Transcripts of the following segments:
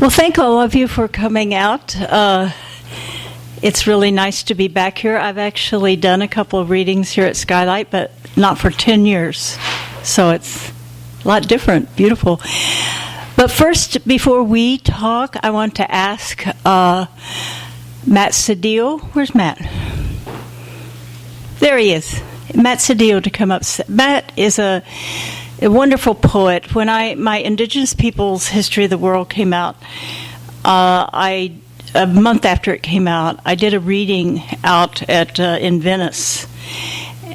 Well, thank all of you for coming out. It's really nice to be back here. I've actually done a couple of readings here at Skylight, but not for 10 years. So it's a lot different, beautiful. But first, before we talk, I want to ask Matt Cedillo. Where's Matt? There he is. Matt Cedillo to come up. Matt is a wonderful poet. When my Indigenous Peoples History of the World came out, a month after it came out, I did a reading out in Venice,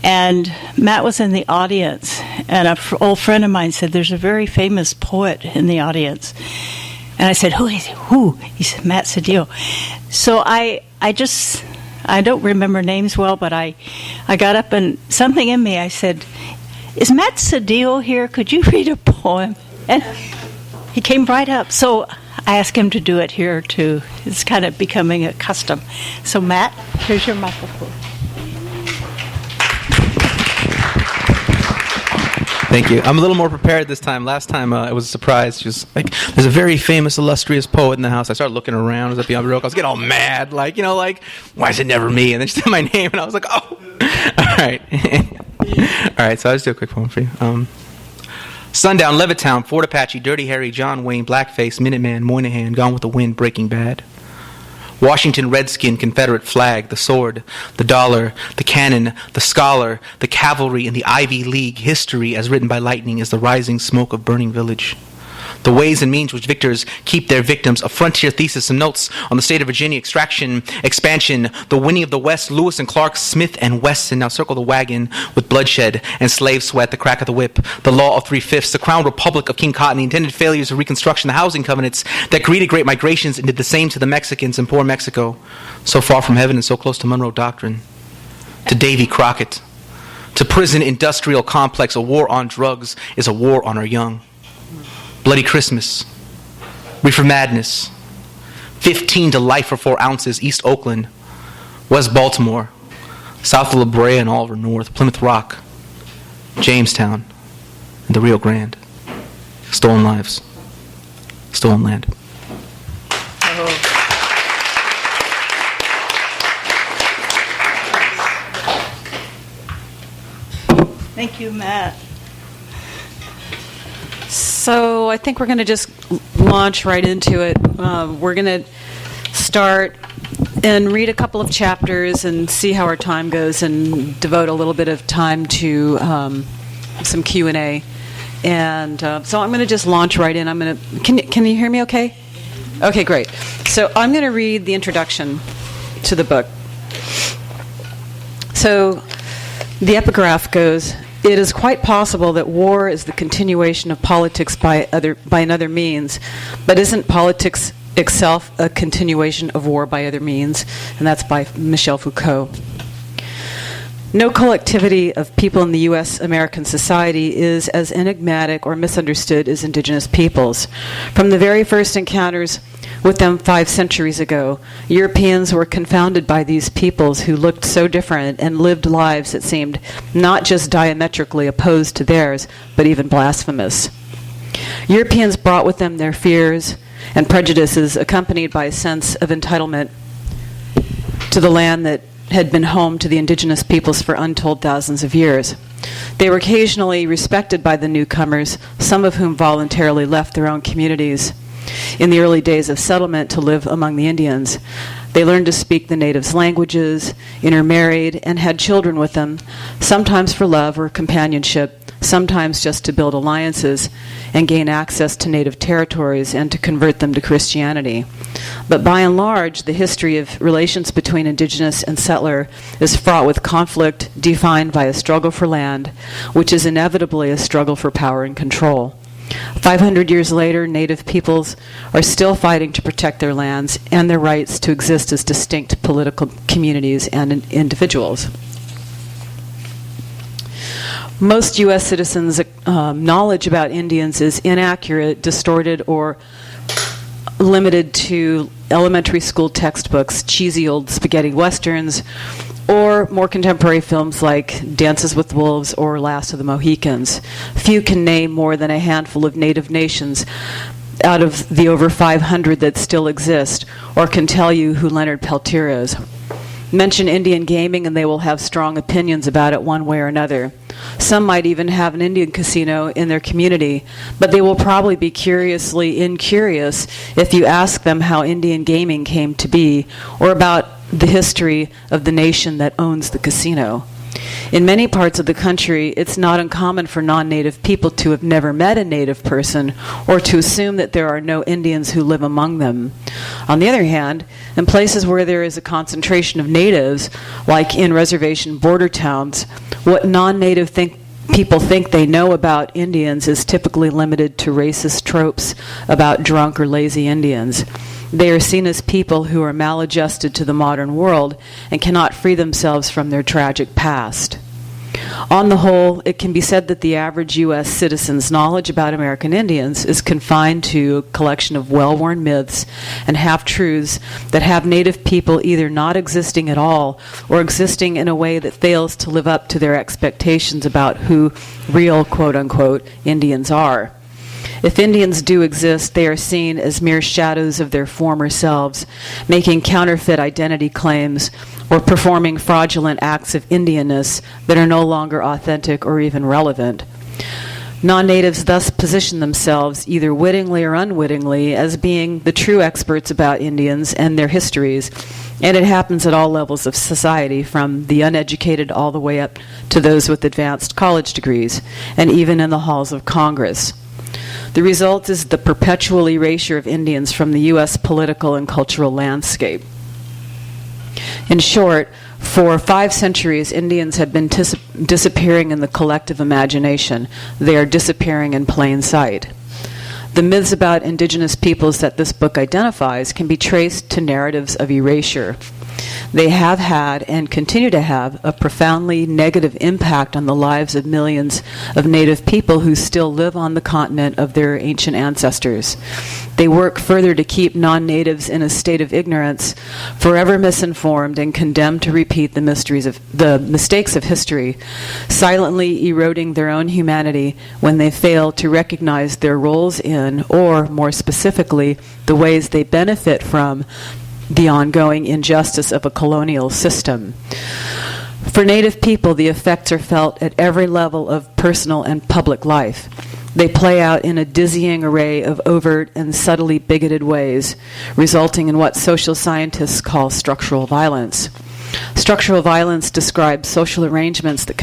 and Matt was in the audience, and an old friend of mine said, "There's a very famous poet in the audience," and I said, "Who is he?" "Who?" He said, "Matt Cedillo." So I don't remember names well, but I got up and something in me, I said, "Is Matt Cedillo here? Could you read a poem?" And he came right up. So I asked him to do it here, too. It's kind of becoming a custom. So, Matt, here's your microphone. Thank you. I'm a little more prepared this time. Last time it was a surprise. She was like, "There's a very famous, illustrious poet in the house." I started looking around. I was at the Rock. I was getting all mad, like, why is it never me? And then she said my name, and I was like, oh. All right. All right, so I'll just do a quick poem for you. Sundown, Levittown, Fort Apache, Dirty Harry, John Wayne, Blackface, Minuteman, Moynihan, Gone with the Wind, Breaking Bad. Washington Redskin, Confederate flag, the sword, the dollar, the cannon, the scholar, the cavalry, and the Ivy League. History, as written by lightning, is the rising smoke of burning village. The ways and means which victors keep their victims, a frontier thesis, some notes on the state of Virginia, extraction, expansion, the winning of the West, Lewis and Clark, Smith and Wesson, now circle the wagon with bloodshed and slave sweat, the crack of the whip, the law of 3/5, the crown republic of King Cotton, the intended failures of Reconstruction, the housing covenants that greeted great migrations and did the same to the Mexicans in poor Mexico, so far from heaven and so close to Monroe Doctrine, to Davy Crockett, to prison industrial complex, a war on drugs is a war on our young. Bloody Christmas, Reefer Madness, 15 to life for 4 ounces, East Oakland, West Baltimore, south of La Brea and Oliver North, Plymouth Rock, Jamestown, and the Rio Grande. Stolen lives, stolen land. Thank you, Matt. So I think we're going to just launch right into it. We're going to start and read a couple of chapters and see how our time goes and devote a little bit of time to some Q&A. And so I'm going to just launch right in. Can you hear me okay? Okay, great. So I'm going to read the introduction to the book. So the epigraph goes, "It is quite possible that war is the continuation of politics by another means, but isn't politics itself a continuation of war by other means?" And that's by Michel Foucault. No collectivity of people in the U.S. American society is as enigmatic or misunderstood as Indigenous peoples. From the very first encounters with them 5 centuries ago, Europeans were confounded by these peoples who looked so different and lived lives that seemed not just diametrically opposed to theirs, but even blasphemous. Europeans brought with them their fears and prejudices, accompanied by a sense of entitlement to the land that had been home to the indigenous peoples for untold thousands of years. They were occasionally respected by the newcomers, some of whom voluntarily left their own communities in the early days of settlement to live among the Indians. They learned to speak the natives' languages, intermarried, and had children with them, sometimes for love or companionship, sometimes just to build alliances and gain access to native territories and to convert them to Christianity. But by and large, the history of relations between indigenous and settler is fraught with conflict defined by a struggle for land, which is inevitably a struggle for power and control. 500 years later, native peoples are still fighting to protect their lands and their rights to exist as distinct political communities and individuals. Most U.S. citizens' knowledge about Indians is inaccurate, distorted, or limited to elementary school textbooks, cheesy old spaghetti westerns, or more contemporary films like Dances with Wolves or Last of the Mohicans. Few can name more than a handful of native nations out of the over 500 that still exist, or can tell you who Leonard Peltier is. Mention Indian gaming and they will have strong opinions about it one way or another. Some might even have an Indian casino in their community, but they will probably be curiously incurious if you ask them how Indian gaming came to be, or about the history of the nation that owns the casino. In many parts of the country, it's not uncommon for non-native people to have never met a native person or to assume that there are no Indians who live among them. On the other hand, in places where there is a concentration of natives, like in reservation border towns, what non-native people think they know about Indians is typically limited to racist tropes about drunk or lazy Indians. They are seen as people who are maladjusted to the modern world and cannot free themselves from their tragic past. On the whole, it can be said that the average U.S. citizen's knowledge about American Indians is confined to a collection of well-worn myths and half-truths that have Native people either not existing at all or existing in a way that fails to live up to their expectations about who real, quote-unquote, Indians are. If Indians do exist, they are seen as mere shadows of their former selves, making counterfeit identity claims or performing fraudulent acts of Indianness that are no longer authentic or even relevant. Non-natives thus position themselves, either wittingly or unwittingly, as being the true experts about Indians and their histories, and it happens at all levels of society, from the uneducated all the way up to those with advanced college degrees, and even in the halls of Congress. The result is the perpetual erasure of Indians from the U.S. political and cultural landscape. In short, for 5 centuries, Indians have been disappearing in the collective imagination. They are disappearing in plain sight. The myths about indigenous peoples that this book identifies can be traced to narratives of erasure. They have had and continue to have a profoundly negative impact on the lives of millions of Native people who still live on the continent of their ancient ancestors. They work further to keep non-natives in a state of ignorance, forever misinformed and condemned to repeat the mistakes of history, silently eroding their own humanity when they fail to recognize their roles in, or more specifically, the ways they benefit from, the ongoing injustice of a colonial system. For Native people, the effects are felt at every level of personal and public life. They play out in a dizzying array of overt and subtly bigoted ways, resulting in what social scientists call structural violence. Structural violence describes social arrangements that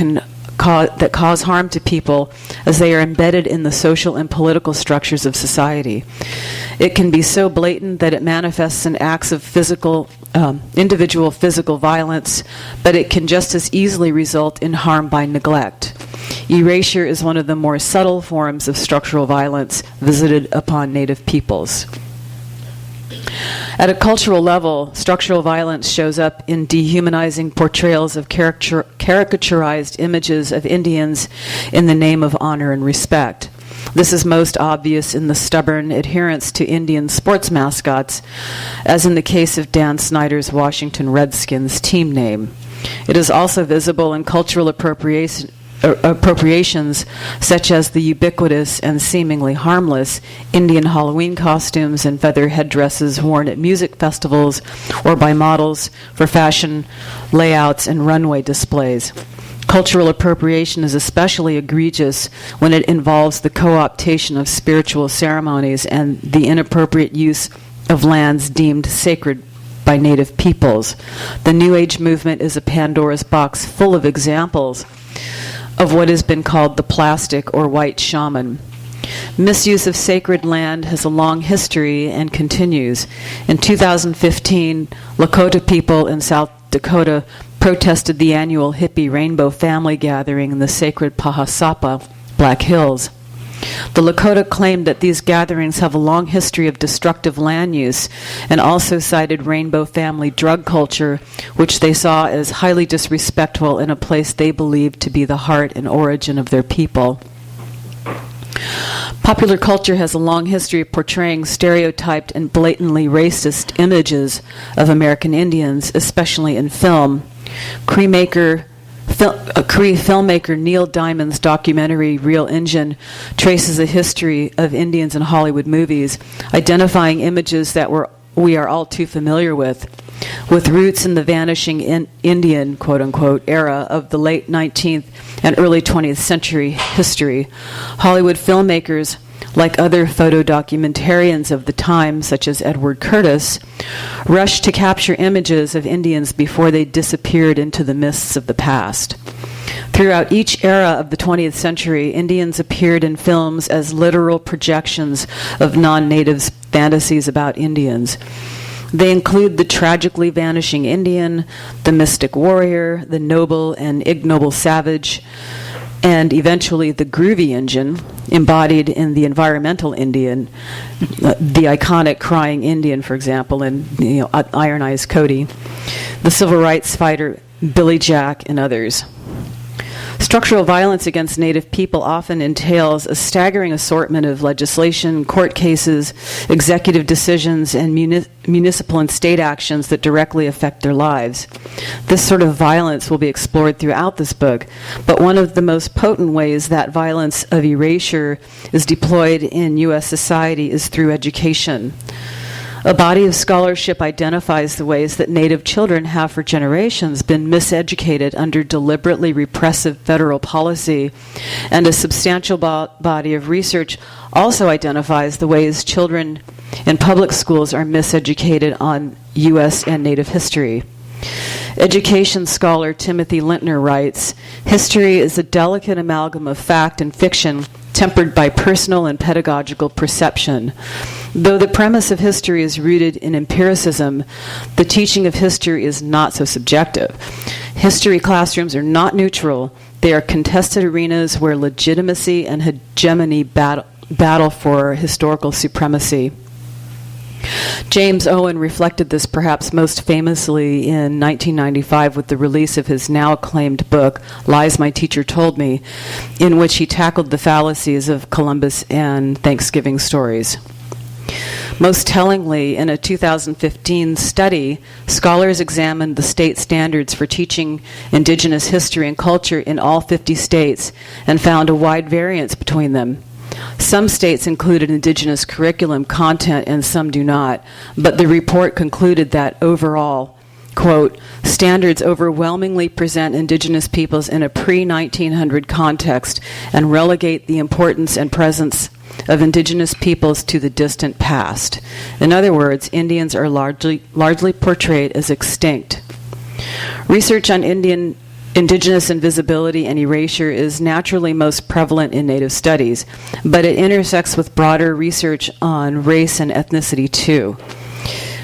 cause harm to people as they are embedded in the social and political structures of society. It can be so blatant that it manifests in acts of individual physical violence, but it can just as easily result in harm by neglect. Erasure is one of the more subtle forms of structural violence visited upon Native peoples. At a cultural level, structural violence shows up in dehumanizing portrayals of caricaturized images of Indians in the name of honor and respect. This is most obvious in the stubborn adherence to Indian sports mascots, as in the case of Dan Snyder's Washington Redskins team name. It is also visible in cultural appropriations such as the ubiquitous and seemingly harmless Indian Halloween costumes and feather headdresses worn at music festivals or by models for fashion layouts and runway displays. Cultural appropriation is especially egregious when it involves the co-optation of spiritual ceremonies and the inappropriate use of lands deemed sacred by Native peoples. The New Age movement is a Pandora's box full of examples of what has been called the plastic or white shaman. Misuse of sacred land has a long history and continues. In 2015, Lakota people in South Dakota protested the annual hippie Rainbow Family Gathering in the sacred Pahasapa, Black Hills. The Lakota claimed that these gatherings have a long history of destructive land use and also cited Rainbow Family drug culture, which they saw as highly disrespectful in a place they believed to be the heart and origin of their people. Popular culture has a long history of portraying stereotyped and blatantly racist images of American Indians, especially in film. Cremaker Cree filmmaker Neil Diamond's documentary Real Engine traces a history of Indians in Hollywood movies, identifying images that we are all too familiar with roots in the vanishing Indian, quote-unquote, era of the late 19th and early 20th century history. Hollywood filmmakers, like other photodocumentarians of the time, such as Edward Curtis, rushed to capture images of Indians before they disappeared into the mists of the past. Throughout each era of the 20th century, Indians appeared in films as literal projections of non-natives' fantasies about Indians. They include the tragically vanishing Indian, the mystic warrior, the noble and ignoble savage, and eventually the groovy Indian, embodied in the environmental Indian, the iconic crying Indian, for example, in Iron Eyes Cody, the civil rights fighter Billy Jack, and others. Structural violence against Native people often entails a staggering assortment of legislation, court cases, executive decisions, and municipal and state actions that directly affect their lives. This sort of violence will be explored throughout this book, but one of the most potent ways that violence of erasure is deployed in U.S. society is through education. A body of scholarship identifies the ways that Native children have for generations been miseducated under deliberately repressive federal policy, and a substantial body of research also identifies the ways children in public schools are miseducated on U.S. and Native history. Education scholar Timothy Lintner writes, "History is a delicate amalgam of fact and fiction tempered by personal and pedagogical perception. Though the premise of history is rooted in empiricism, the teaching of history is not so subjective. History classrooms are not neutral. They are contested arenas where legitimacy and hegemony battle for historical supremacy." James Owen reflected this perhaps most famously in 1995 with the release of his now acclaimed book, Lies My Teacher Told Me, in which he tackled the fallacies of Columbus and Thanksgiving stories. Most tellingly, in a 2015 study, scholars examined the state standards for teaching Indigenous history and culture in all 50 states and found a wide variance between them. Some states included Indigenous curriculum content and some do not, but the report concluded that overall, quote, standards overwhelmingly present Indigenous peoples in a pre-1900 context and relegate the importance and presence of Indigenous peoples to the distant past. In other words, Indians are largely portrayed as extinct. Research on Indigenous invisibility and erasure is naturally most prevalent in Native studies, but it intersects with broader research on race and ethnicity too.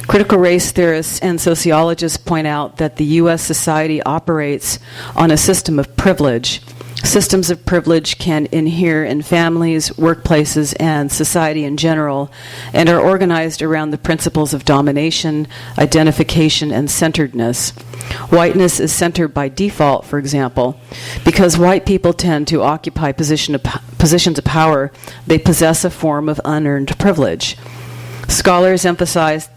Critical race theorists and sociologists point out that the U.S. society operates on a system of privilege. Systems of privilege can inhere in families, workplaces, and society in general, and are organized around the principles of domination, identification, and centeredness. Whiteness is centered by default, for example. Because white people tend to occupy positions of power, they possess a form of unearned privilege. Scholars emphasize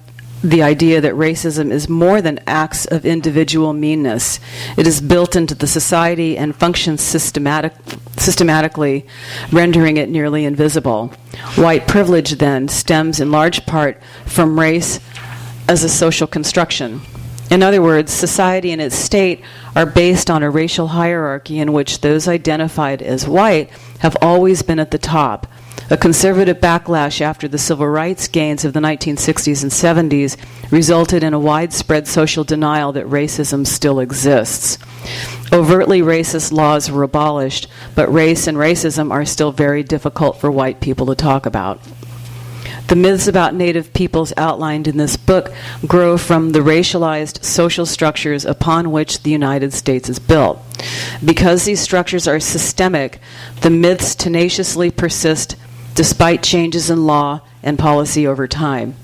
the idea that racism is more than acts of individual meanness. It is built into the society and functions systematically, rendering it nearly invisible. White privilege, then, stems in large part from race as a social construction. In other words, society and its state are based on a racial hierarchy in which those identified as white have always been at the top. A conservative backlash after the civil rights gains of the 1960s and 70s resulted in a widespread social denial that racism still exists. Overtly racist laws were abolished, but race and racism are still very difficult for white people to talk about. The myths about Native peoples outlined in this book grow from the racialized social structures upon which the United States is built. Because these structures are systemic, the myths tenaciously persist despite changes in law and policy over time.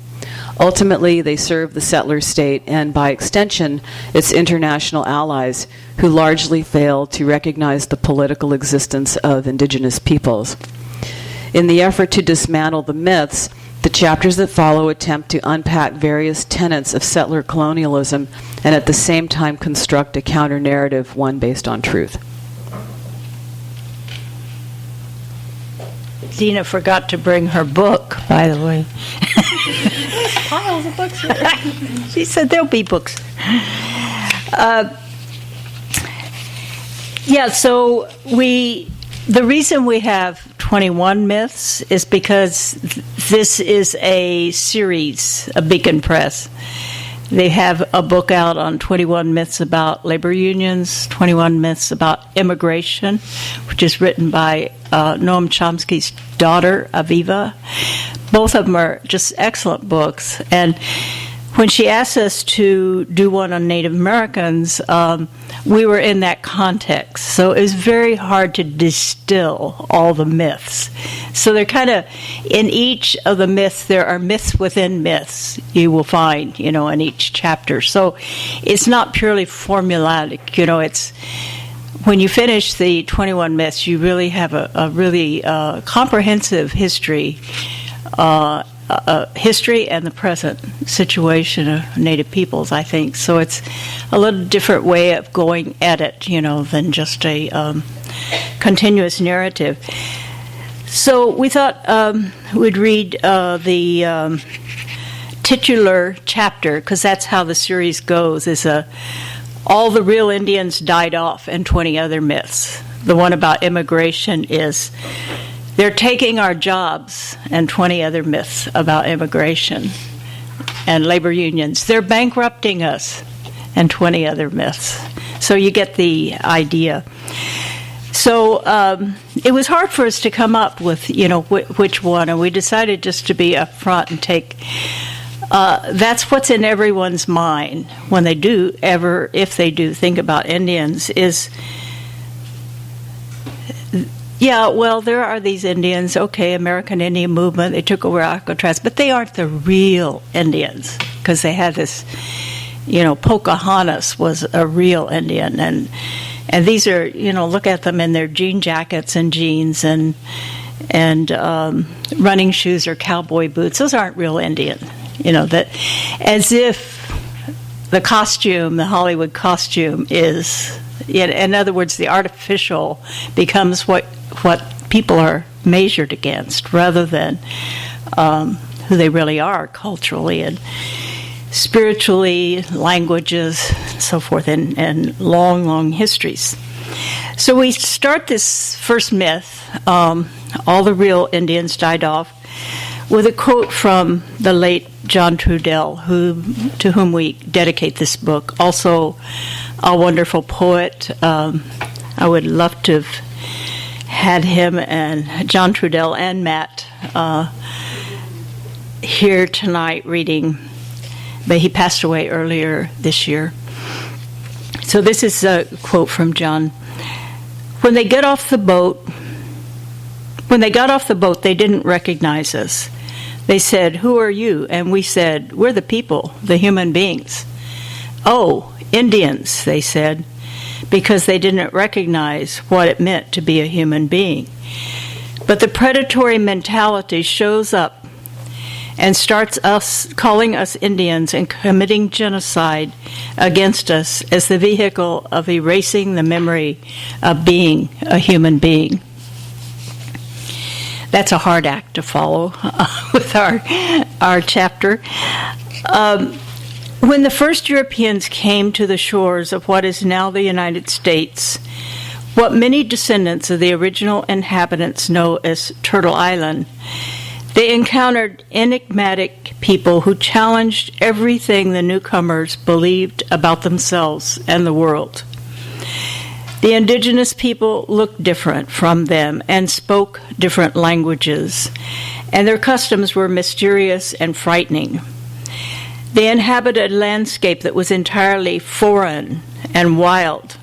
Ultimately, they serve the settler state and, by extension, its international allies, who largely fail to recognize the political existence of Indigenous peoples. In the effort to dismantle the myths, The chapters that follow attempt to unpack various tenets of settler colonialism and at the same time construct a counter-narrative, one based on truth. Dina forgot to bring her book, by the way. Piles of books here. She said there'll be books. So the reason we have 21 myths is because this is a series, a Beacon Press. They have a book out on 21 myths about labor unions, 21 myths about immigration, which is written by Noam Chomsky's daughter, Aviva. Both of them are just excellent books. And when she asked us to do one on Native Americans, we were in that context. So it was very hard to distill all the myths. So they're kind of, in each of the myths, there are myths within myths you will find, in each chapter. So it's not purely formulaic, it's, when you finish the 21 myths, you really have a really comprehensive history and the present situation of Native peoples, I think. So it's a little different way of going at it, than just a continuous narrative. So we thought we'd read the titular chapter, because that's how the series goes, is all the real Indians died off and 20 other myths. The one about immigration is they're taking our jobs, and 20 other myths about immigration and labor unions. They're bankrupting us, and 20 other myths. So you get the idea. So it was hard for us to come up with, which one, and we decided just to be upfront and take. That's what's in everyone's mind when they do if they do think about Indians is. Yeah, well, there are these Indians, American Indian movement, they took over Alcatraz, but they aren't the real Indians, because they had this, Pocahontas was a real Indian, and these are, look at them in their jean jackets and jeans and running shoes or cowboy boots. Those aren't real Indian, that as if the costume, the Hollywood costume is, in other words, the artificial becomes what people are measured against rather than who they really are culturally and spiritually, languages, and so forth, and long, long histories. So we start this first myth, all the real Indians died off, with a quote from the late John Trudell, to whom we dedicate this book. Also a wonderful poet. I would love to have had him and John Trudell and Matt here tonight reading, but he passed away earlier this year. So this is a quote from John. When they got off the boat, they didn't recognize us. They said, "Who are you?" And we said, "We're the people, the human beings." "Oh, Indians," they said, because they didn't recognize what it meant to be a human being. But the predatory mentality shows up and starts calling us Indians and committing genocide against us as the vehicle of erasing the memory of being a human being. That's a hard act to follow with our chapter. When the first Europeans came to the shores of what is now the United States, what many descendants of the original inhabitants know as Turtle Island, they encountered enigmatic people who challenged everything the newcomers believed about themselves and the world. The indigenous people looked different from them and spoke different languages, and their customs were mysterious and frightening. They inhabited a landscape that was entirely foreign and wild.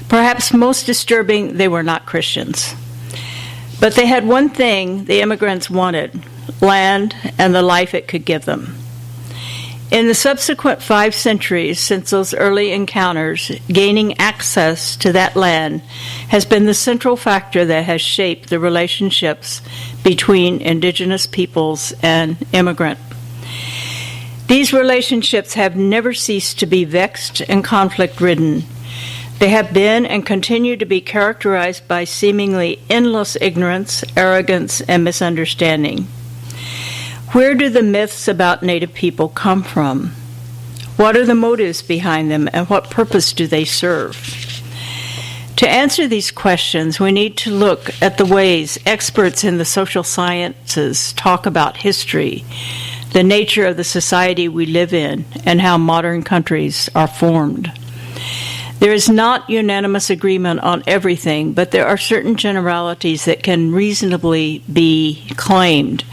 Perhaps most disturbing, they were not Christians. But they had one thing the immigrants wanted: land and the life it could give them. In the subsequent 5 centuries since those early encounters, gaining access to that land has been the central factor that has shaped the relationships between indigenous peoples and immigrant. These relationships have never ceased to be vexed and conflict-ridden. They have been and continue to be characterized by seemingly endless ignorance, arrogance, and misunderstanding. Where do the myths about Native people come from? What are the motives behind them, and what purpose do they serve? To answer these questions, we need to look at the ways experts in the social sciences talk about history, the nature of the society we live in, and how modern countries are formed. There is not unanimous agreement on everything, but there are certain generalities that can reasonably be claimed.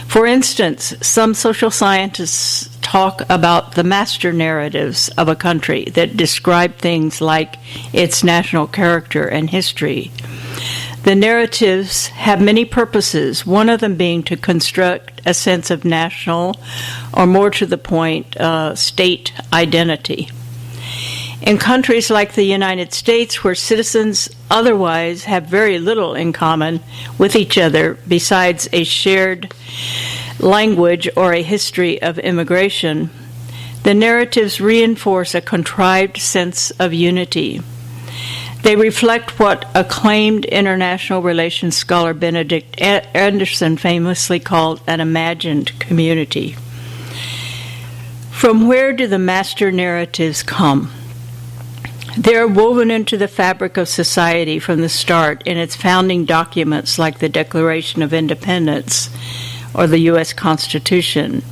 For instance, some social scientists talk about the master narratives of a country that describe things like its national character and history. The narratives have many purposes, one of them being to construct a sense of national, or more to the point, state identity. In countries like the United States, where citizens otherwise have very little in common with each other besides a shared language or a history of immigration, the narratives reinforce a contrived sense of unity. They reflect what acclaimed international relations scholar Benedict Anderson famously called an imagined community. From where do the master narratives come? They are woven into the fabric of society from the start in its founding documents like the Declaration of Independence or the U.S. Constitution,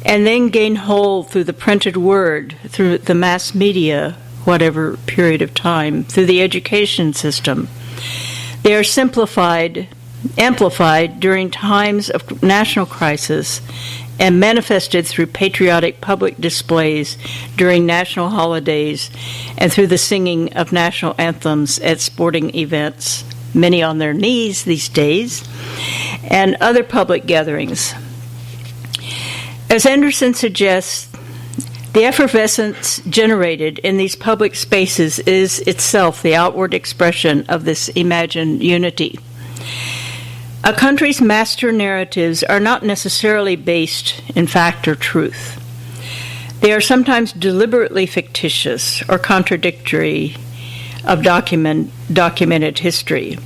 and then gain hold through the printed word, through the mass media, whatever period of time, through the education system. They are amplified during times of national crisis, and manifested through patriotic public displays during national holidays and through the singing of national anthems at sporting events, many on their knees these days, and other public gatherings. As Anderson suggests, the effervescence generated in these public spaces is itself the outward expression of this imagined unity. A country's master narratives are not necessarily based in fact or truth. They are sometimes deliberately fictitious or contradictory of documented history.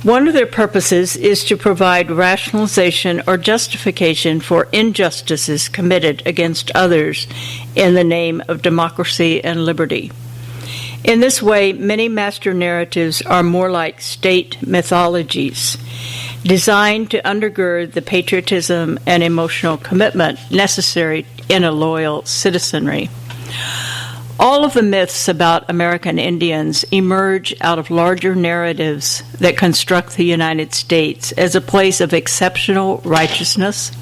One of their purposes is to provide rationalization or justification for injustices committed against others in the name of democracy and liberty. In this way, many master narratives are more like state mythologies, designed to undergird the patriotism and emotional commitment necessary in a loyal citizenry. All of the myths about American Indians emerge out of larger narratives that construct the United States as a place of exceptional righteousness,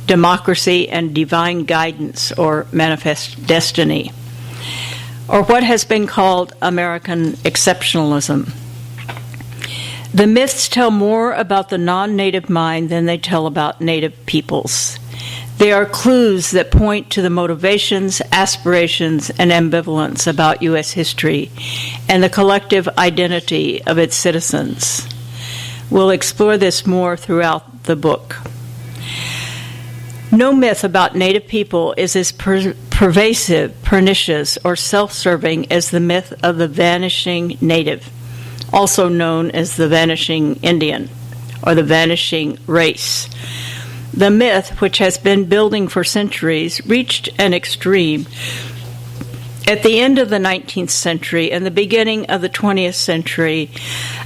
democracy, and divine guidance or manifest destiny, or what has been called American exceptionalism. The myths tell more about the non-native mind than they tell about native peoples. They are clues that point to the motivations, aspirations, and ambivalence about U.S. history and the collective identity of its citizens. We'll explore this more throughout the book. No myth about Native people is as pervasive, pernicious, or self-serving as the myth of the vanishing Native, also known as the vanishing Indian, or the vanishing race. The myth, which has been building for centuries, reached an extreme at the end of the 19th century and the beginning of the 20th century,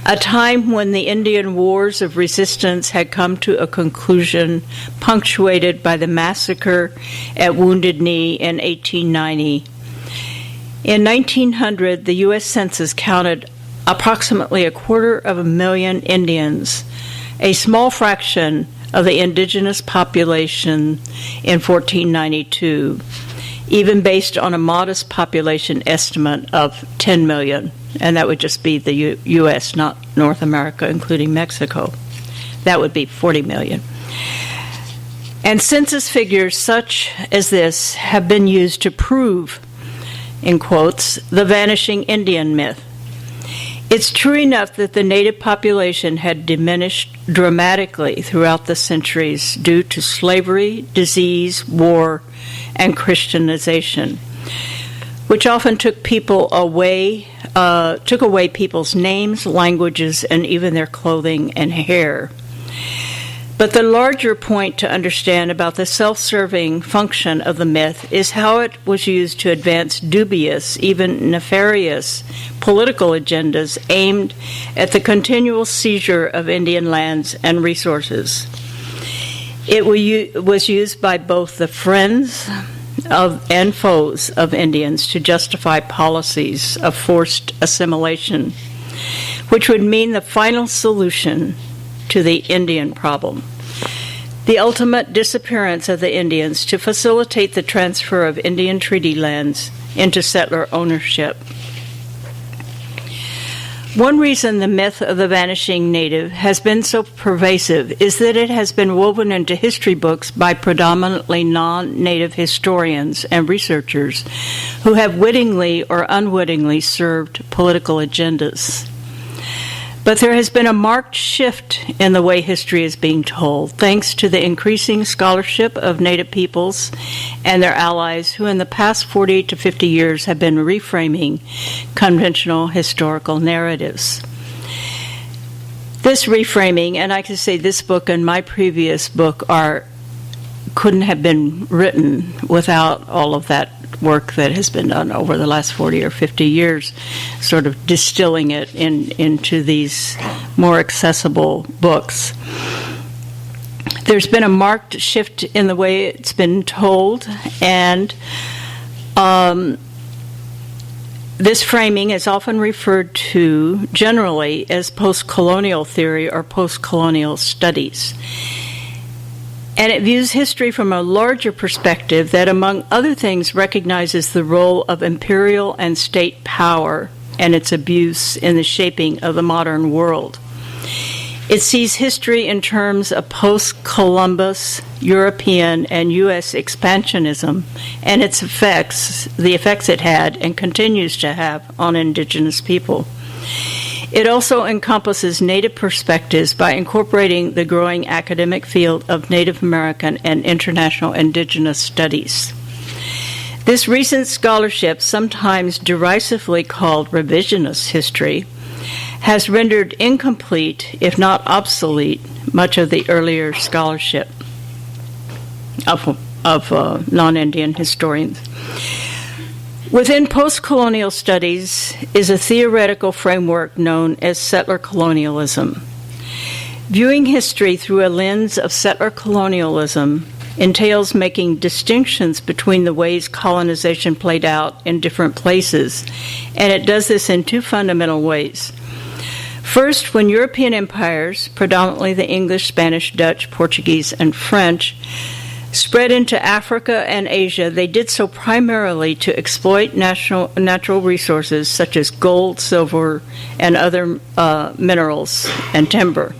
a time when the Indian wars of resistance had come to a conclusion, punctuated by the massacre at Wounded Knee in 1890. In 1900, the U.S. Census counted approximately 250,000 Indians, a small fraction of the indigenous population in 1492, even based on a modest population estimate of 10 million, and that would just be the U.S., not North America, including Mexico. That would be 40 million. And census figures such as this have been used to prove, in quotes, the vanishing Indian myth. It's true enough that the native population had diminished dramatically throughout the centuries due to slavery, disease, war, and Christianization, which often took away people's names, languages, and even their clothing and hair. But the larger point to understand about the self-serving function of the myth is how it was used to advance dubious, even nefarious, political agendas aimed at the continual seizure of Indian lands and resources. It was used by both the friends and foes of Indians to justify policies of forced assimilation, which would mean the final solution to the Indian problem, the ultimate disappearance of the Indians to facilitate the transfer of Indian treaty lands into settler ownership. One reason the myth of the vanishing native has been so pervasive is that it has been woven into history books by predominantly non-native historians and researchers who have wittingly or unwittingly served political agendas. But there has been a marked shift in the way history is being told, thanks to the increasing scholarship of Native peoples and their allies who in the past 40 to 50 years have been reframing conventional historical narratives. This reframing, and I could say this book and my previous book couldn't have been written without all of that work that has been done over the last 40 or 50 years, sort of distilling it into these more accessible books. There's been a marked shift in the way it's been told, and this framing is often referred to generally as post-colonial theory or post-colonial studies. And it views history from a larger perspective that, among other things, recognizes the role of imperial and state power and its abuse in the shaping of the modern world. It sees history in terms of post-Columbus, European, and U.S. expansionism and its effects, the effects it had and continues to have on Indigenous people. It also encompasses Native perspectives by incorporating the growing academic field of Native American and international Indigenous studies. This recent scholarship, sometimes derisively called revisionist history, has rendered incomplete, if not obsolete, much of the earlier scholarship of non-Indian historians. Within post-colonial studies is a theoretical framework known as settler colonialism. Viewing history through a lens of settler colonialism entails making distinctions between the ways colonization played out in different places, and it does this in two fundamental ways. First, when European empires, predominantly the English, Spanish, Dutch, Portuguese, and French, spread into Africa and Asia, they did so primarily to exploit natural resources such as gold, silver, and other minerals and timber.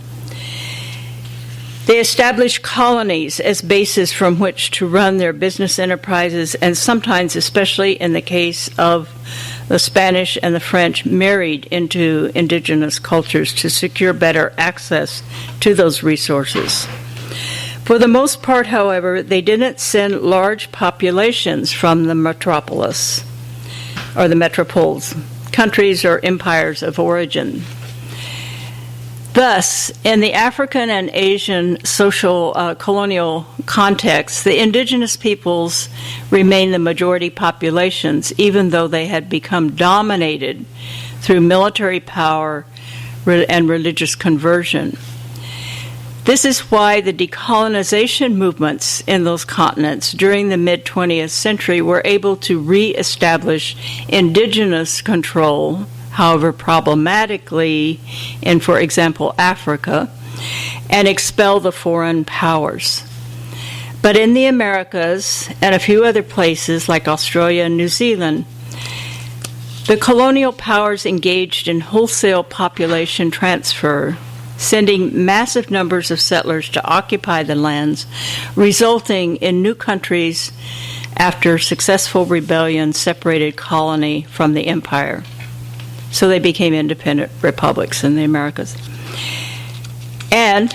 They established colonies as bases from which to run their business enterprises, and sometimes, especially in the case of the Spanish and the French, married into indigenous cultures to secure better access to those resources. For the most part, however, they didn't send large populations from the metropolis or the metropoles, countries or empires of origin. Thus, in the African and Asian social colonial context, the indigenous peoples remain the majority populations, even though they had become dominated through military power and religious conversion. This is why the decolonization movements in those continents during the mid-20th century were able to re-establish indigenous control, however problematically, in, for example, Africa, and expel the foreign powers. But in the Americas and a few other places like Australia and New Zealand, the colonial powers engaged in wholesale population transfer sending massive numbers of settlers to occupy the lands, resulting in new countries after successful rebellion separated colony from the empire. So they became independent republics in the Americas. And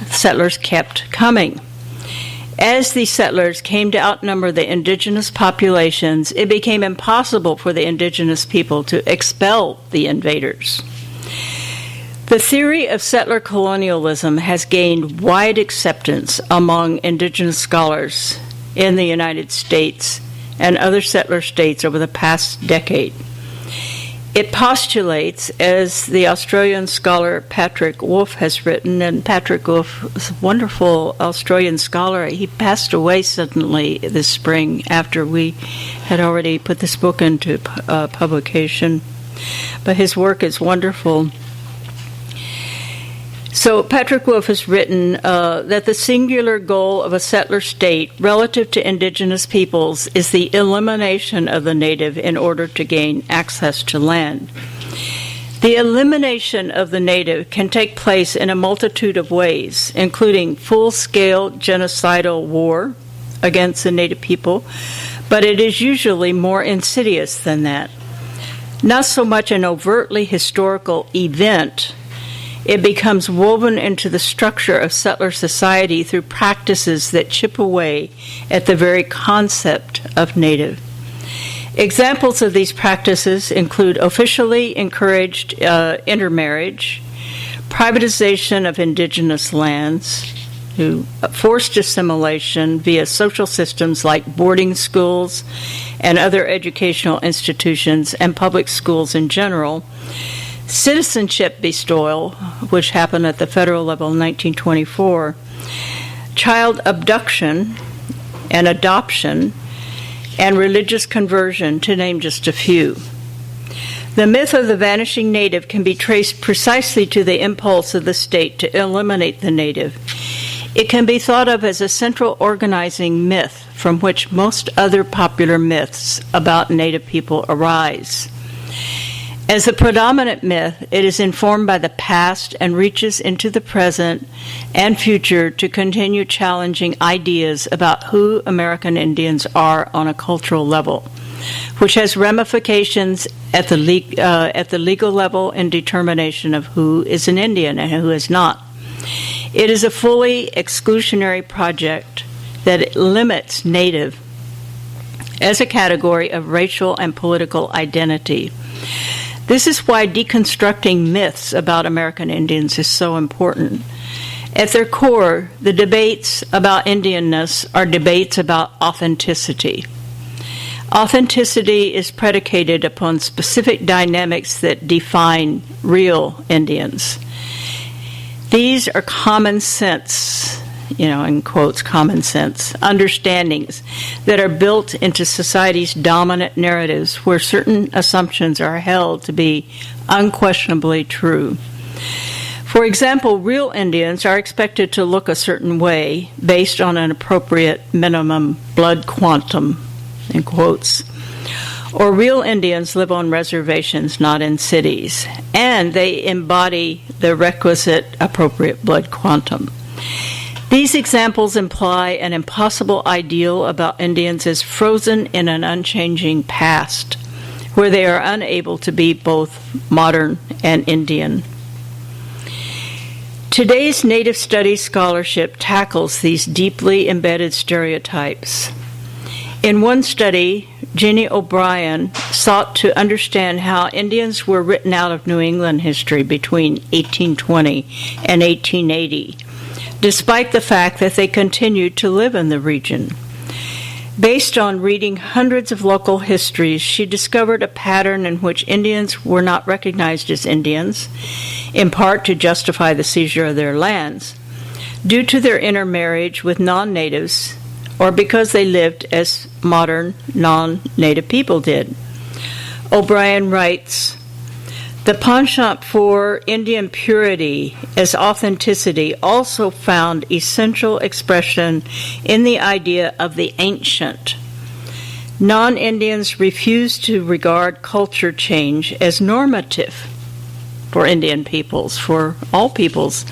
settlers kept coming. As these settlers came to outnumber the indigenous populations, it became impossible for the indigenous people to expel the invaders. The theory of settler colonialism has gained wide acceptance among indigenous scholars in the United States and other settler states over the past decade. It postulates, as the Australian scholar Patrick Wolfe has written, and Patrick Wolfe is a wonderful Australian scholar. He passed away suddenly this spring after we had already put this book into publication. But his work is wonderful. So Patrick Wolfe has written that the singular goal of a settler state relative to indigenous peoples is the elimination of the native in order to gain access to land. The elimination of the native can take place in a multitude of ways, including full-scale genocidal war against the native people, but it is usually more insidious than that. Not so much an overtly historical event, it becomes woven into the structure of settler society through practices that chip away at the very concept of native. Examples of these practices include officially encouraged intermarriage, privatization of indigenous lands, forced assimilation via social systems like boarding schools and other educational institutions and public schools in general, citizenship bestowal, which happened at the federal level in 1924, child abduction and adoption, and religious conversion, to name just a few. The myth of the vanishing native can be traced precisely to the impulse of the state to eliminate the native. It can be thought of as a central organizing myth from which most other popular myths about native people arise. As the predominant myth, it is informed by the past and reaches into the present and future to continue challenging ideas about who American Indians are on a cultural level, which has ramifications at the legal level in determination of who is an Indian and who is not. It is a fully exclusionary project that limits Native as a category of racial and political identity. This is why deconstructing myths about American Indians is so important. At their core, the debates about Indianness are debates about authenticity. Authenticity is predicated upon specific dynamics that define real Indians. These are common sense, in quotes, common sense, understandings that are built into society's dominant narratives where certain assumptions are held to be unquestionably true. For example, real Indians are expected to look a certain way based on an appropriate minimum blood quantum, in quotes. Or real Indians live on reservations, not in cities, and they embody the requisite appropriate blood quantum. These examples imply an impossible ideal about Indians as frozen in an unchanging past, where they are unable to be both modern and Indian. Today's Native Studies scholarship tackles these deeply embedded stereotypes. In one study, Jenny O'Brien sought to understand how Indians were written out of New England history between 1820 and 1880, despite the fact that they continued to live in the region. Based on reading hundreds of local histories, she discovered a pattern in which Indians were not recognized as Indians, in part to justify the seizure of their lands, due to their intermarriage with non-natives, or because they lived as modern non-native people did. O'Brien writes, "The penchant for Indian purity as authenticity also found essential expression in the idea of the ancient. Non-Indians refused to regard culture change as normative. for Indian peoples, for all peoples.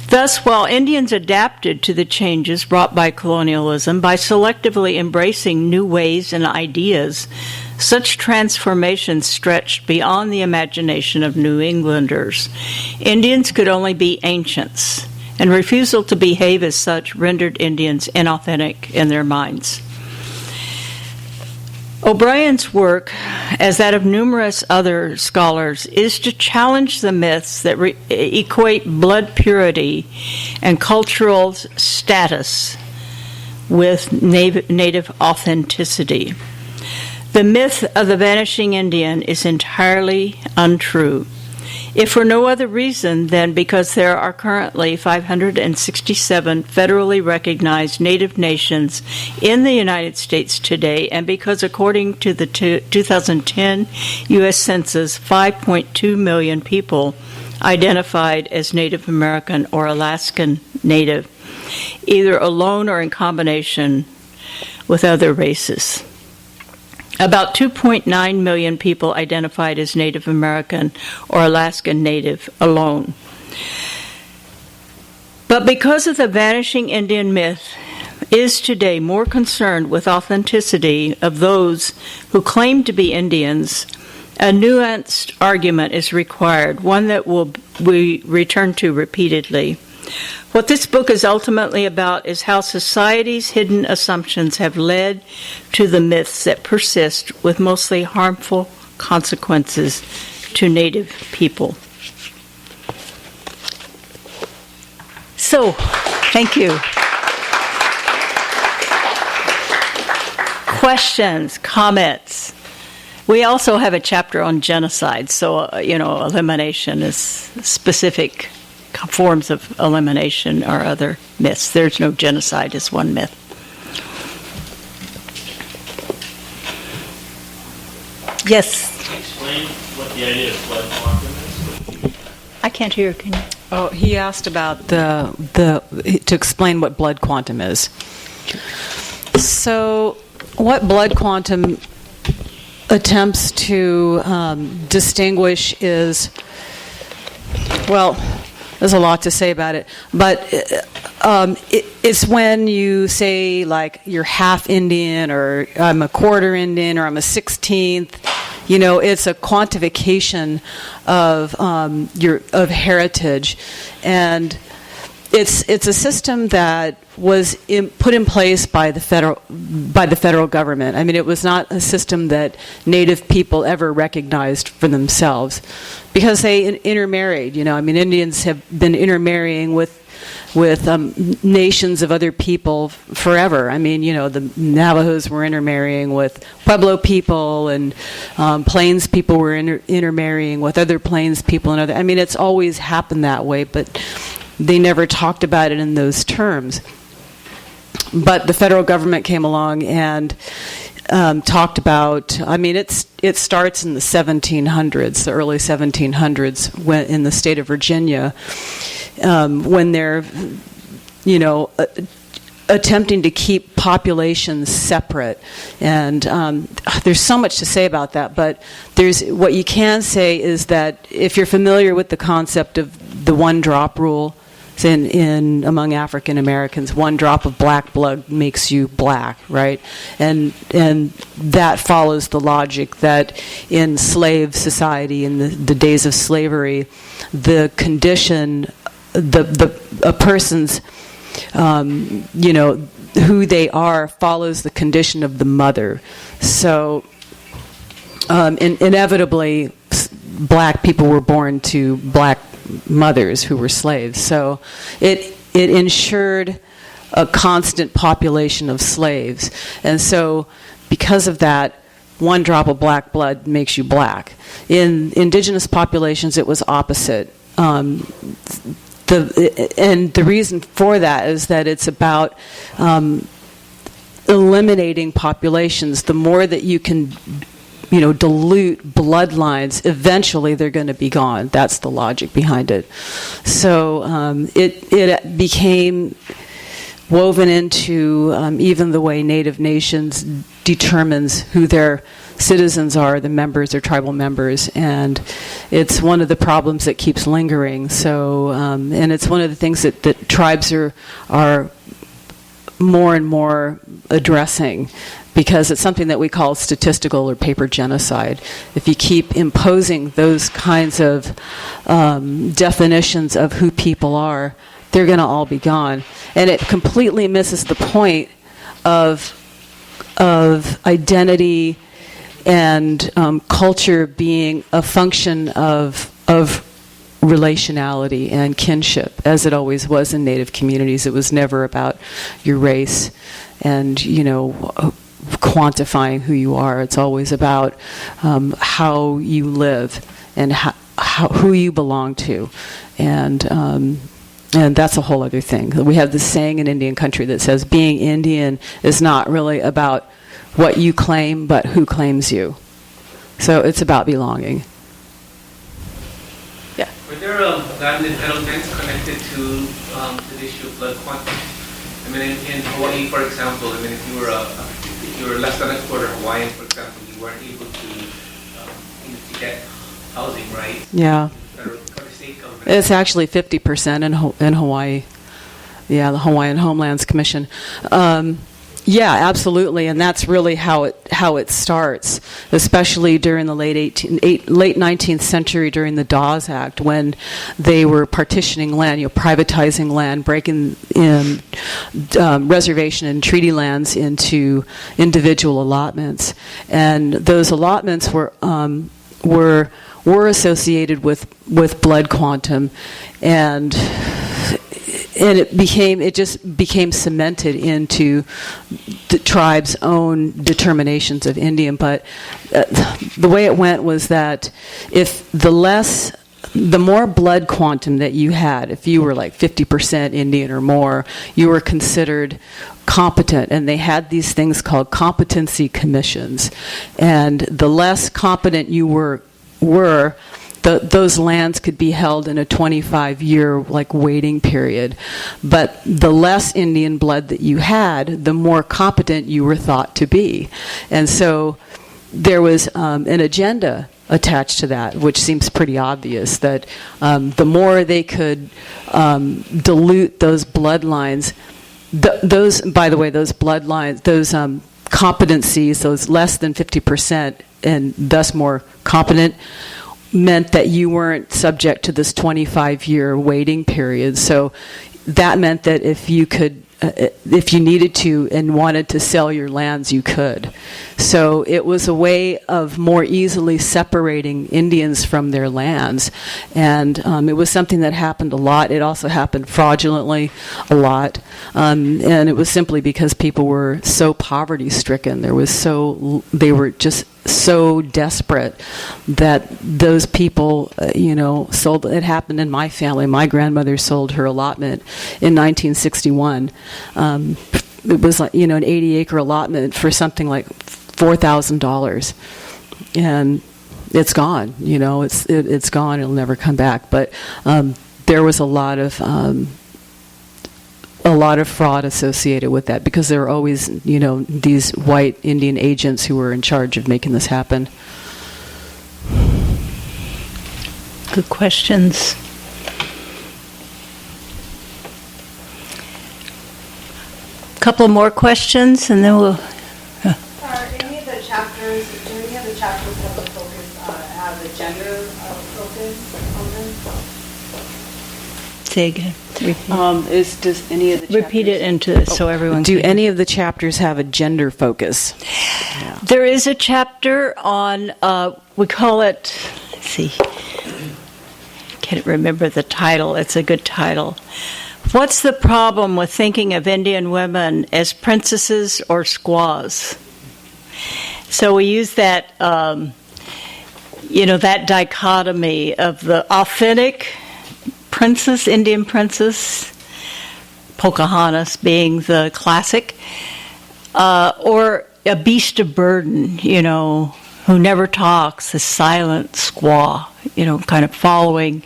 Thus, while Indians adapted to the changes brought by colonialism by selectively embracing new ways and ideas, such transformations stretched beyond the imagination of New Englanders. Indians could only be ancients, and refusal to behave as such rendered Indians inauthentic in their minds. O'Brien's work, as that of numerous other scholars, is to challenge the myths that equate blood purity and cultural status with native authenticity. The myth of the vanishing Indian is entirely untrue, if for no other reason than because there are currently 567 federally recognized Native nations in the United States today, and because according to the 2010 U.S. Census, 5.2 million people identified as Native American or Alaskan Native, either alone or in combination with other races. About 2.9 million people identified as Native American or Alaskan Native alone. But because of the vanishing Indian myth is today more concerned with authenticity of those who claim to be Indians, a nuanced argument is required, one that we return to repeatedly. What this book is ultimately about is how society's hidden assumptions have led to the myths that persist with mostly harmful consequences to Native people. So, thank you. Questions, comments? We also have a chapter on genocide, so, elimination is specific forms of elimination are other myths. There's no genocide is one myth. Yes? Can you explain what the idea of blood quantum is? I can't hear. Can you? Oh, he asked about to explain what blood quantum is. So, what blood quantum attempts to distinguish is, well, there's a lot to say about it, but it's when you say, like, you're half Indian, or I'm a quarter Indian, or I'm a 16th. It's a quantification of heritage, and it's a system that was put in place by the federal government. I mean, it was not a system that Native people ever recognized for themselves, because they intermarried. Indians have been intermarrying with nations of other people forever. The Navajos were intermarrying with Pueblo people, and Plains people were intermarrying with other Plains people, and other. It's always happened that way, but they never talked about it in those terms. But the federal government came along and talked about. It starts in the 1700s, the early 1700s, in the state of Virginia, when they're, attempting to keep populations separate. And there's so much to say about that. But what you can say is that if you're familiar with the concept of the one-drop rule, in among African Americans, one drop of black blood makes you black, right? And that follows the logic that in slave society, in the days of slavery, the condition, a person's, who they are follows the condition of the mother. So inevitably, black people were born to black mothers who were slaves. So it ensured a constant population of slaves. And so because of that, one drop of black blood makes you black. In indigenous populations, it was opposite. And the reason for that is that it's about eliminating populations. The more that you can dilute bloodlines, eventually they're going to be gone. That's the logic behind it. So it became woven into even the way Native nations determines who their citizens are the members or tribal members, and it's one of the problems that keeps lingering. So, and it's one of the things that tribes are more and more addressing, because it's something that we call statistical or paper genocide. If you keep imposing those kinds of definitions of who people are, they're going to all be gone. And it completely misses the point of identity and culture being a function of relationality and kinship, as it always was in Native communities. It was never about your race and, quantifying who you are. It's always about how you live and who you belong to. And that's a whole other thing. We have this saying in Indian country that says being Indian is not really about what you claim, but who claims you. So it's about belonging. Yeah. Were there land entitlements connected to the issue of blood quantum? I mean, in Hawaii, for example, if you were less than a quarter Hawaiian, for example, you weren't able to get housing, right? Yeah. It's actually 50% in Hawaii. Yeah, the Hawaiian Homelands Commission. Yeah, absolutely, and that's really how it starts, especially during the late 19th century during the Dawes Act, when they were partitioning land, privatizing land, breaking in reservation and treaty lands into individual allotments, and those allotments were associated with blood quantum, and it just became cemented into the tribe's own determinations of Indian. But the way it went was that if the more blood quantum that you had, if you were like 50% Indian or more, you were considered competent, and they had these things called competency commissions. And the less competent you were, those lands could be held in a 25-year waiting period. But the less Indian blood that you had, the more competent you were thought to be. And so there was an agenda attached to that, which seems pretty obvious, that the more they could dilute those bloodlines, those bloodlines, those competencies, those less than 50% and thus more competent, meant that you weren't subject to this 25-year waiting period. So that meant that if you needed to and wanted to sell your lands, you could. So it was a way of more easily separating Indians from their lands. And it was something that happened a lot. It also happened fraudulently a lot. And it was simply because people were so poverty-stricken. They were just so desperate that those people, sold. It happened in my family. My grandmother sold her allotment in 1961. It was an 80-acre allotment for something like $4,000, and it's gone. It's gone. It'll never come back. But there was a lot of fraud associated with that, because there were always, these white Indian agents who were in charge of making this happen. Good questions. A couple more questions, and then we'll... Are any of the chapters, do any of the chapters have a focus, have a gender focus on them? Say again. Does any of the Repeat it into so everyone Do can. any of the chapters have a gender focus? Yeah. There is a chapter on, we call it, let's see, can't remember the title. It's a good title. What's the problem with thinking of Indian women as princesses or squaws? So we use that, that dichotomy of the authentic princess, Indian princess, Pocahontas being the classic, or a beast of burden, who never talks, a silent squaw, kind of following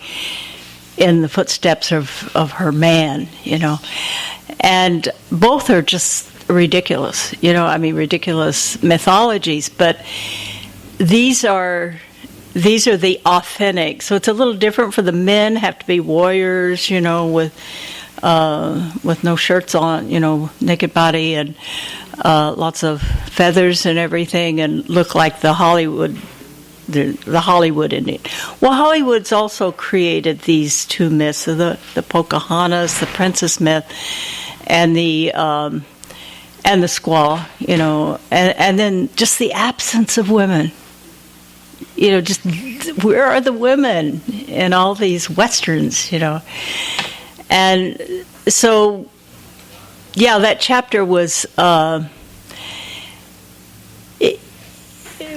in the footsteps of her man, And both are just ridiculous, ridiculous mythologies, but these are the authentic. So it's a little different for the men. Have to be warriors, with no shirts on, naked body and lots of feathers and everything, and look like the Hollywood Indian. Well, Hollywood's also created these two myths: the Pocahontas, the princess myth, and the squaw. And then just the absence of women. Just where are the women in all these westerns? And so, that chapter was.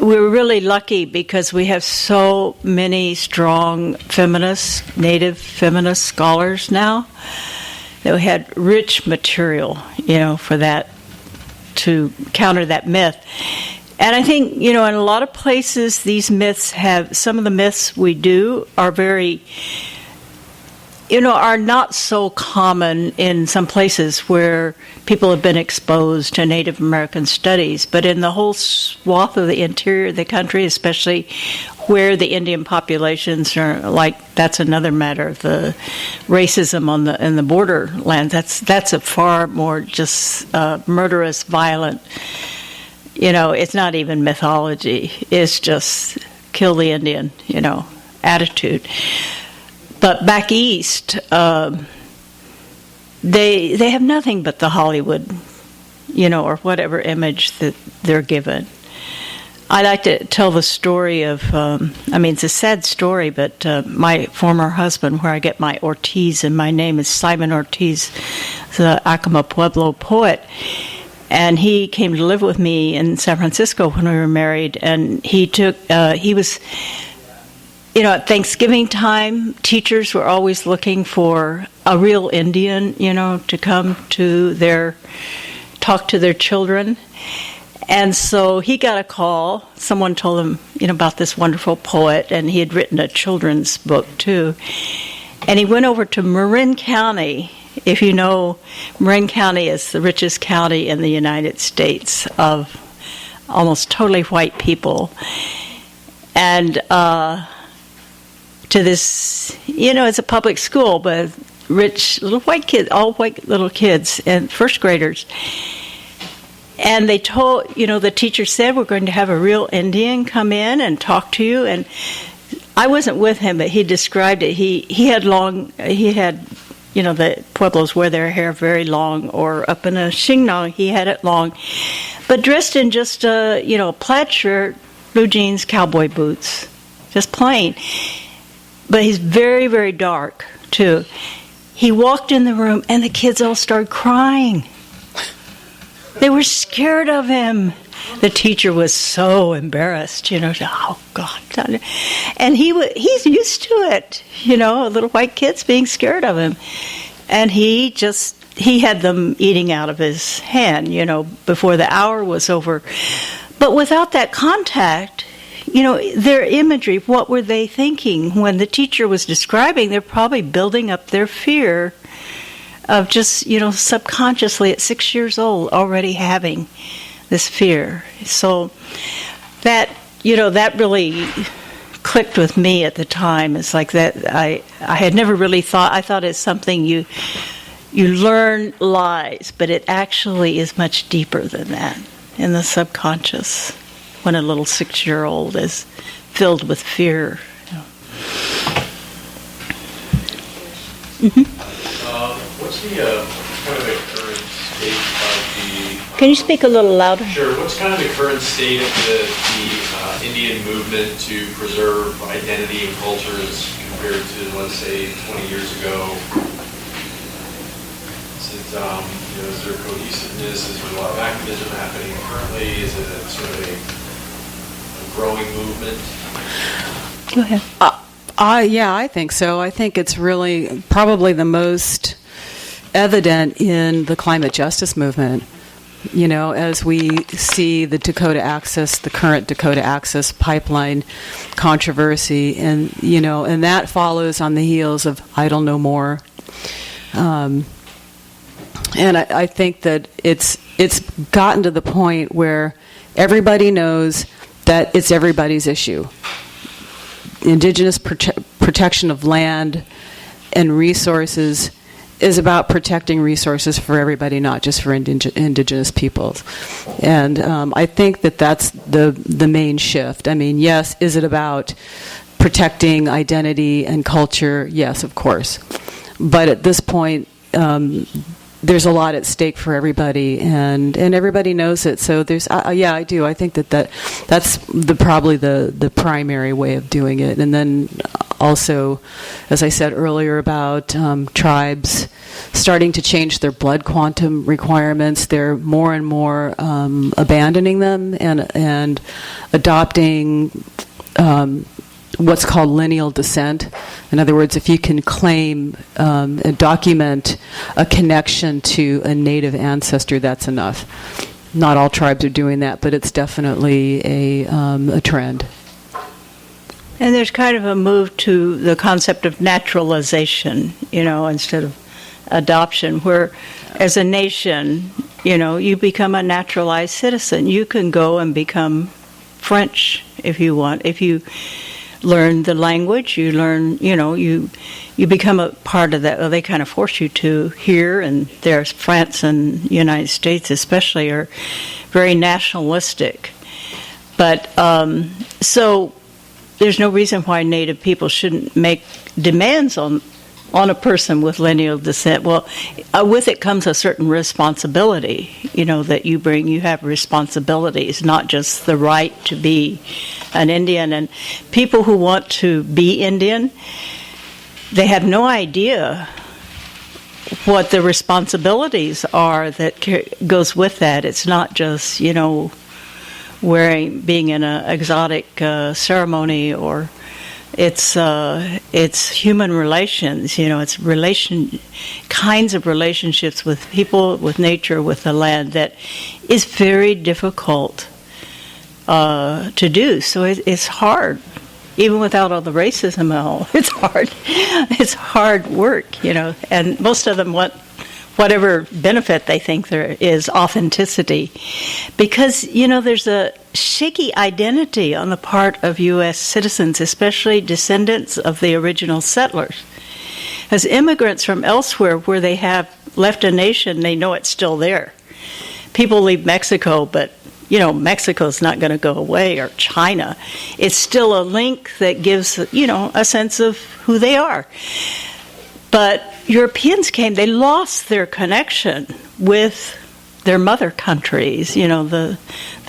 We were really lucky because we have so many strong native feminist scholars now that we had rich material, for that, to counter that myth. And I think, in a lot of places, these myths some of the myths we do are very, are not so common in some places where people have been exposed to Native American studies. But in the whole swath of the interior of the country, especially where the Indian populations are, that's another matter, the racism in the borderlands, that's a far more just murderous, violent, it's not even mythology. It's just kill the Indian, attitude. But back east, they have nothing but the Hollywood, or whatever image that they're given. I like to tell the story of, it's a sad story, but my former husband, where I get my Ortiz, and my name is Simon Ortiz, the Acoma Pueblo poet. And he came to live with me in San Francisco when we were married, and he was... at Thanksgiving time, teachers were always looking for a real Indian, to come to talk to their children. And so he got a call. Someone told him, about this wonderful poet, and he had written a children's book, too. And he went over to Marin County. If you know, Marin County is the richest county in the United States of almost totally white people. And... to this, it's a public school, but rich little white kids, all white little kids and first graders. And they told, the teacher said, we're going to have a real Indian come in and talk to you. And I wasn't with him, but he described it. He had, the Pueblos wear their hair very long, or up in a chignon, he had it long. But dressed in just a, plaid shirt, blue jeans, cowboy boots, just plain. But he's very, very dark, too. He walked in the room, and the kids all started crying. They were scared of him. The teacher was so embarrassed, oh, God. And he's used to it, little white kids being scared of him. And he had them eating out of his hand, before the hour was over. But without that contact... their imagery, what were they thinking? When the teacher was describing, they're probably building up their fear of just, subconsciously at 6 years old already having this fear. So that, that really clicked with me at the time. It's like that I had never really thought, I thought it's something you learn lies, but it actually is much deeper than that in the subconscious. When a little 6-year-old is filled with fear. Mm-hmm. What's the kind of the current state of the... Can you speak a little louder? Sure. What's kind of the current state of the Indian movement to preserve identity and cultures compared to, let's say, 20 years ago? Since, is there cohesiveness? Is there a lot of activism happening currently? Is it sort of a growing movement? Go ahead. I think so. I think it's really probably the most evident in the climate justice movement. As we see the current Dakota Access pipeline controversy, and and that follows on the heels of Idle No More. And I think that it's gotten to the point where everybody knows that it's everybody's issue. Indigenous protection of land and resources is about protecting resources for everybody, not just for indigenous peoples. And I think that that's the main shift. I mean, yes, is it about protecting identity and culture? Yes, of course. But at this point, there's a lot at stake for everybody, and everybody knows it. So there's, yeah, I do. I think that's probably the primary way of doing it. And then also, as I said earlier about tribes starting to change their blood quantum requirements, they're more and more abandoning them and adopting what's called lineal descent. In other words, if you can claim and document a connection to a native ancestor, that's enough. Not all tribes are doing that, but it's definitely a trend. And there's kind of a move to the concept of naturalization, instead of adoption, where as a nation, you become a naturalized citizen. You can go and become French if you want. If you learn the language, you learn, you become a part of that. Well, they kind of force you to here, and there's France and United States especially are very nationalistic. But so there's no reason why Native people shouldn't make demands on a person with lineal descent. Well, with it comes a certain responsibility, that you bring. You have responsibilities, not just the right to be an Indian. And people who want to be Indian, they have no idea what the responsibilities are that goes with that. It's not just, being in an exotic ceremony, or it's human relations. It's kinds of relationships with people, with nature, with the land that is very difficult to do. So it's hard, even without all the racism and all. It's hard. It's hard work, and most of them want whatever benefit they think there is, authenticity. Because, there's a shaky identity on the part of U.S. citizens, especially descendants of the original settlers. As immigrants from elsewhere where they have left a nation, they know it's still there. People leave Mexico, but, Mexico's not going to go away, or China. It's still a link that gives, a sense of who they are. But Europeans came, they lost their connection with their mother countries, the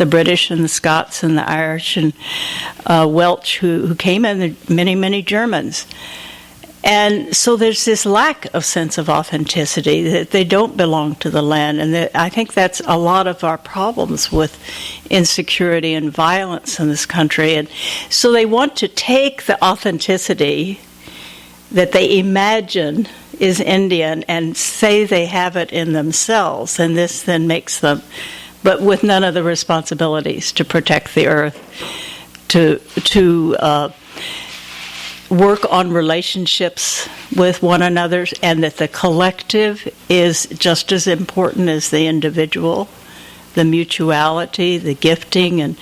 British and the Scots and the Irish and Welsh who came in, many, many Germans. And so there's this lack of sense of authenticity, that they don't belong to the land. And I think that's a lot of our problems with insecurity and violence in this country. And so they want to take the authenticity that they imagine is Indian and say they have it in themselves, and this then makes them, but with none of the responsibilities to protect the earth, to work on relationships with one another, and that the collective is just as important as the individual, the mutuality, the gifting, and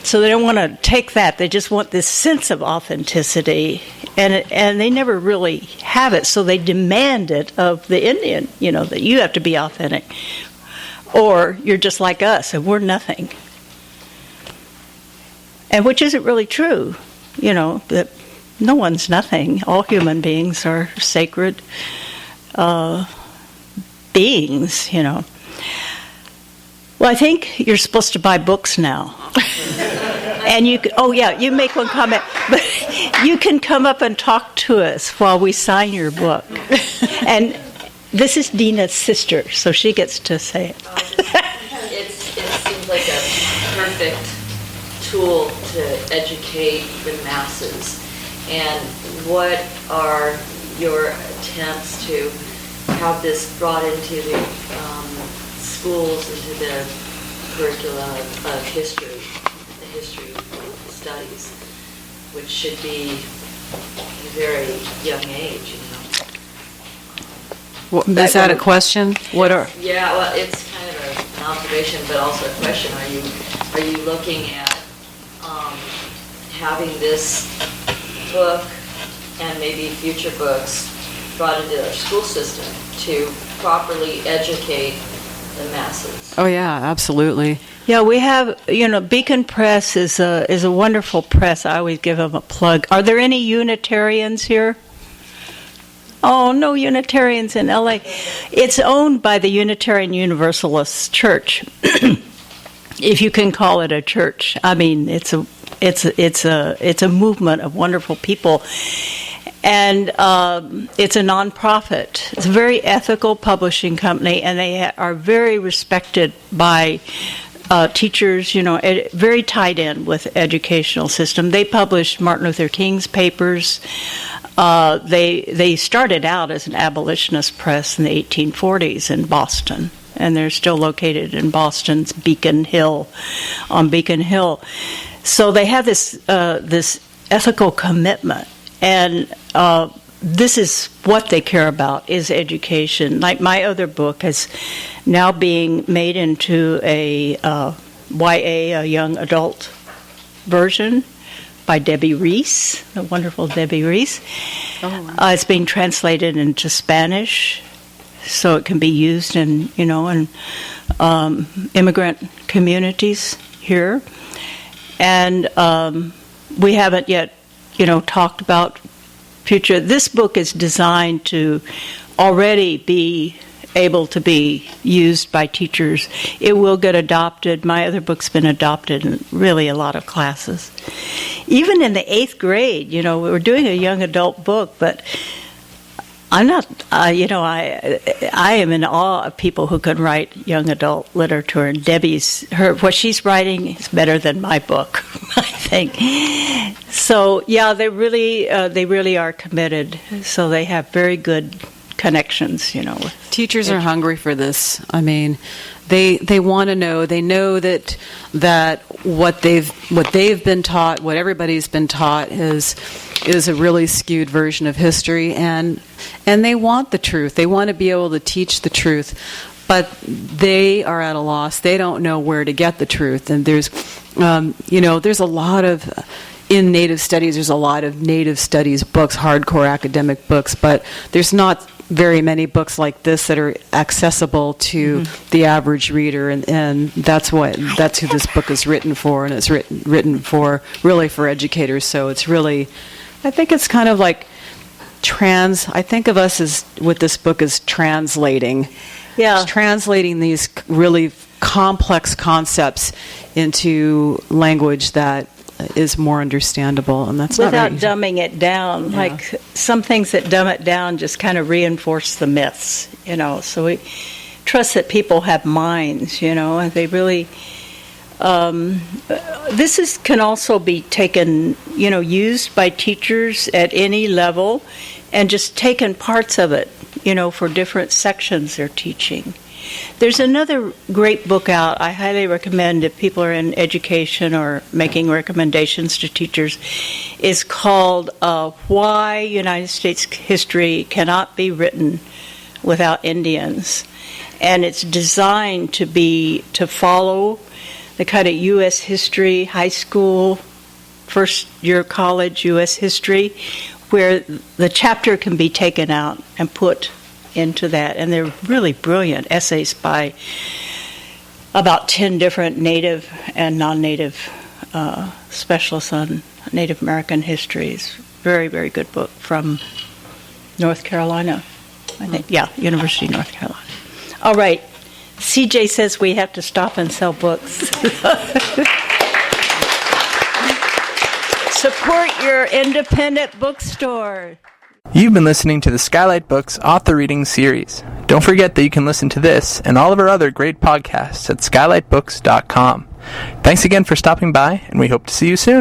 so they don't want to take that. They just want this sense of authenticity, and they never really have it. So they demand it of the Indian, that you have to be authentic, or you're just like us and we're nothing. And which isn't really true, that no one's nothing. All human beings are sacred beings, Well, I think you're supposed to buy books now. And you make one comment, but you can come up and talk to us while we sign your book. And this is Dina's sister, so she gets to say it. It seems like a perfect tool to educate the masses. And what are your attempts to have this brought into the schools, into the curricula of history, the history studies, which should be a very young age, Well, is that a question? Yeah, well, it's kind of an observation, but also a question. Are you looking at having this book and maybe future books brought into our school system to properly educate the masses. Oh yeah, absolutely. Yeah, we have, Beacon Press is a wonderful press. I always give them a plug. Are there any Unitarians here? Oh, no Unitarians in LA. It's owned by the Unitarian Universalist Church, if you can call it a church. I mean, it's a movement of wonderful people, and it's a nonprofit. It's a very ethical publishing company, and they are very respected by teachers. Very tied in with the educational system. They published Martin Luther King's papers. They started out as an abolitionist press in the 1840s in Boston, and they're still located in Boston's Beacon Hill, on Beacon Hill. So they have this ethical commitment, and this is what they care about, is education. Like my other book is now being made into a YA, a young adult version, by Debbie Reese, the wonderful Debbie Reese. Oh, wow. It's being translated into Spanish, so it can be used in immigrant communities here. And we haven't yet, talked about future. This book is designed to already be able to be used by teachers. It will get adopted. My other book's been adopted in really a lot of classes. Even in the 8th grade, we're doing a young adult book, but I'm not, I am in awe of people who can write young adult literature, and what she's writing is better than my book, I think. So, yeah, they really are committed. So they have very good connections, with teachers are hungry for this. I mean, they want to know. They know that what they've been taught, what everybody's been taught is a really skewed version of history, and they want the truth. They want to be able to teach the truth, but they are at a loss. They don't know where to get the truth. And there's a lot of in Native studies. There's a lot of Native studies books, hardcore academic books, but there's not very many books like this that are accessible to the average reader, and that's who this book is written for, and it's written for educators. So it's really, I think it's kind of like I think of us as, with this book, as translating. Yeah. It's translating these really complex concepts into language that is more understandable, and that's without not dumbing it down. Yeah. Like some things that dumb it down just kind of reinforce the myths, So we trust that people have minds, and they really. This can also be taken, used by teachers at any level, and just taken parts of it, for different sections they're teaching. There's another great book out I highly recommend if people are in education or making recommendations to teachers. It's called Why United States History Cannot Be Written Without Indians. And it's designed to follow the kind of U.S. history, high school, first year college U.S. history, where the chapter can be taken out and put into that. And they're really brilliant essays by about 10 different Native and non-Native specialists on Native American histories. Very, very good book from North Carolina, I think. Yeah, University of North Carolina. All right. CJ says we have to stop and sell books. Support your independent bookstore. You've been listening to the Skylight Books Author Reading Series. Don't forget that you can listen to this and all of our other great podcasts at skylightbooks.com. Thanks again for stopping by, and we hope to see you soon.